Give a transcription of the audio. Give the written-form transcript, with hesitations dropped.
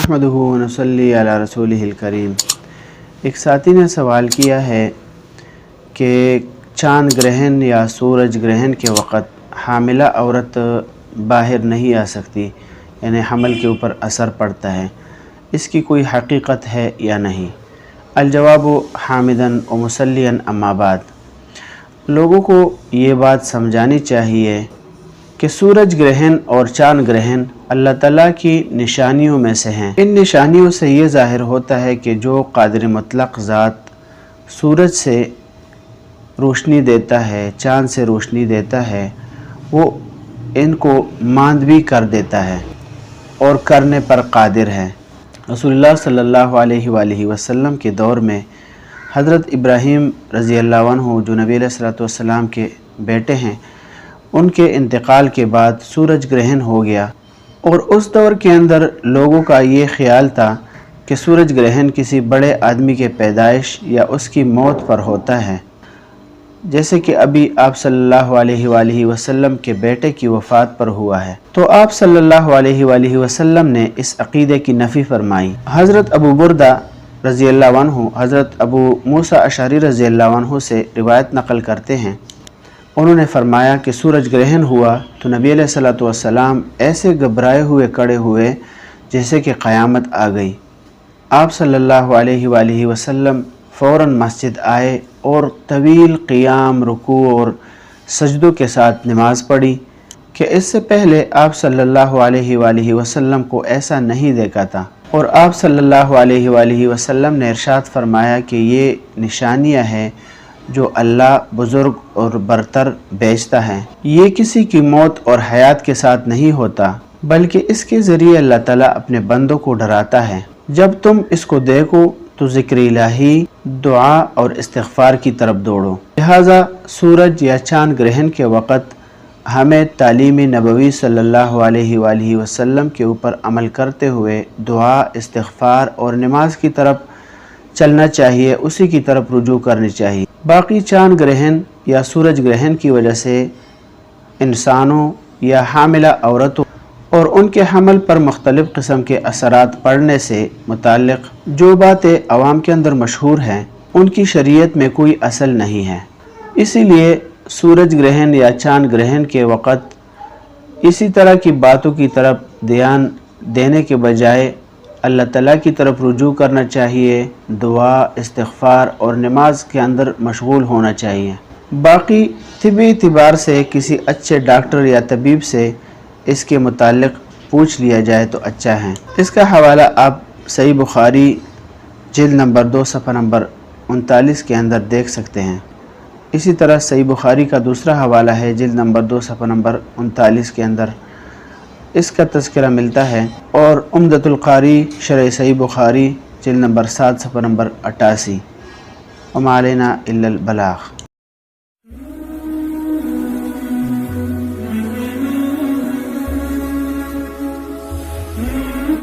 नहमदुहु व नसल्ली अला रसूलिहिल करीम। एक साथी ने सवाल किया है कि चाँद ग्रहण या सूरज ग्रहण के वक़्त हामिला औरत बाहर नहीं आ सकती, यानी हमल के ऊपर असर पड़ता है, इसकी कोई हकीकत है या नहीं? अलजवाब हामिदन व मुसल्लियन अम्मा बाद। लोगों को ये बात समझानी चाहिए कि सूरज ग्रहण और चाँद ग्रहण अल्लाह ताला की निशानियों में से हैं। इन निशानियों से ये ज़ाहिर होता है कि जो क़ादिर मुतलक़ ज़ात सूरज से रोशनी देता है, चाँद से रोशनी देता है, वो इनको मांद भी कर देता है और करने पर क़ादिर है। रसूलुल्लाह सल्लल्लाहु अलैहि वसल्लम के दौर में हज़रत इब्राहीम रज़ी अल्लाह अन्हु, जो नबी अलैहिस्सलातु वस्सलाम के बेटे हैं, उनके इंतकाल के बाद सूरज ग्रहण हो गया और उस दौर के अंदर लोगों का ये ख्याल था कि सूरज ग्रहण किसी बड़े आदमी के पैदाइश या उसकी मौत पर होता है, जैसे कि अभी आप सल्लल्लाहु अलैहि वसल्लम के बेटे की वफ़ात पर हुआ है। तो आप सल्लल्लाहु अलैहि वसल्लम ने इस अक़ीदे की नफ़ी फरमाई। हज़रत अबू बुरदा रज़ी अल्लाह अन्हु हज़रत अबू मूसा अशअरी रज़ी अल्लाह अन्हु से रिवायत नक़ल करते हैं, उन्होंने फरमाया कि सूरज ग्रहण हुआ तो नबी अलैहिस्सलातु वस्सलाम ऐसे घबराए हुए खड़े हुए जैसे कि क़यामत आ गई। आप सल्लल्लाहु अलैहि वसल्लम फ़ौरन मस्जिद आए और तवील क़ियाम, रुकू और सजदों के साथ नमाज़ पढ़ी कि इससे पहले आप सल्लल्लाहु अलैहि वसल्लम को ऐसा नहीं देखा था। और आप सल्लल्लाहु अलैहि वसल्लम ने इरशाद फरमाया कि ये निशानियाँ हैं जो अल्लाह बुज़ुर्ग और बरतर भेजता है। ये किसी की मौत और हयात के साथ नहीं होता, बल्कि इसके ज़रिए अल्लाह ताला अपने बंदों को डराता है। जब तुम इसको देखो तो ज़िक्र इलाही, दुआ और इस्तिग़फ़ार की तरफ दौड़ो। लिहाजा सूरज या चाँद ग्रहण के वक़्त हमें तालीम नबवी सल्लल्लाहु अलैहि वसल्लम के ऊपर अमल करते हुए दुआ, इस्तिग़फ़ार और नमाज की तरफ चलना चाहिए, उसी की तरफ रुजू करनी चाहिए। बाकी चाँद ग्रहण या सूरज ग्रहण की वजह से इंसानों या हामिला औरतों और उनके हमल पर मुख्तलिफ़ किस्म के असरात पड़ने से मुताल्लिक़ जो बातें अवाम के अंदर मशहूर हैं, उनकी शरीयत में कोई असल नहीं है। इसीलिए सूरज ग्रहण या चाँद ग्रहण के वक़्त इसी तरह की बातों की तरफ ध्यान देने के बजाय अल्लाह ताला की तरफ रुजू करना चाहिए, दुआ, इस्तिग़फ़ार और नमाज के अंदर मशगूल होना चाहिए। बाकी तिबी एतबार से किसी अच्छे डॉक्टर या तबीब से इसके मुताल्लिक़ पूछ लिया जाए तो अच्छा है। इसका हवाला आप सही बुखारी जिल्द नंबर 2 सफ़ा नंबर 39 के अंदर देख सकते हैं। इसी तरह सही बुखारी का दूसरा हवाला है जिल्द नंबर 2 सफ़ा नंबर 39 के अंदर इसका तज़किरा मिलता है। और उम्दतुल क़ारी शरह सही बुखारी जिल्द नंबर 7 सफ़ा नंबर 88। वमा अलैना इल्लल बलाग़।